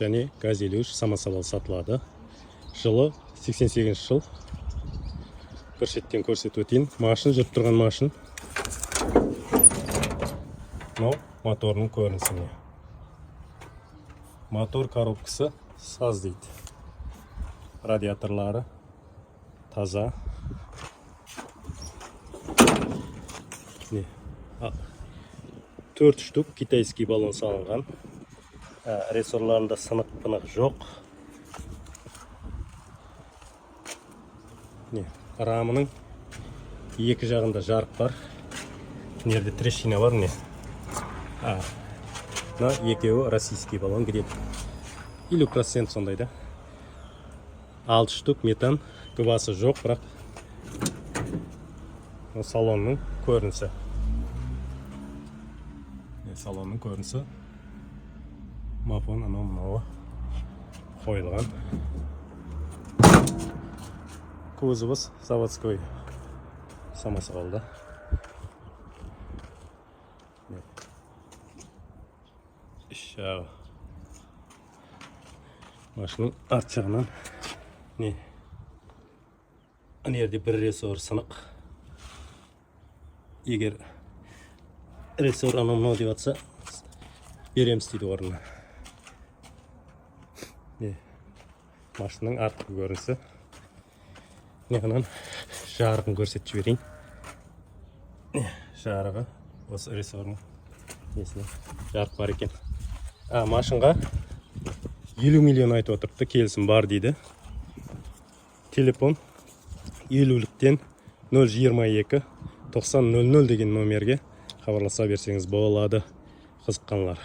және газелюш самосвал сатылады. Жылы 88 жыл. Bir шеттен көрсетіп өтейін. Машин жүріп тұрған машин. Мынау моторның көрінісіне. Мотор коробкасы саз дейді. Радиаторлары таза. 4 штук китайский баллон салынған. Рессорларында сынық-пынық жоқ. Рамының екі жағында жарық бар. Нерде трещина бар не? Екеуі российский баллон где-то 50% сондай да. 6 штук метан, квасы жоқ, бірақ салонның көрінісі. Салонның көрінісі. Мапон анау қойылған. Кузовыз заводской самосвалда. Шау. Машының арт жағынан жерде бір рессор сынық. Егер рессор анау деп атса, береміз дейді орнына. Машының артқы көрінісі. Неғынан жарығын көрсетіп жіберейін. Жарығы осы рессорның несіне жарық бар екен. Машинға 50 миллион айтып отырыпты, келісім бар дейді. Телефон 50-ліктен 022 9000 деген номерге хабарласа берсеңіз болады. Қызыққанлар.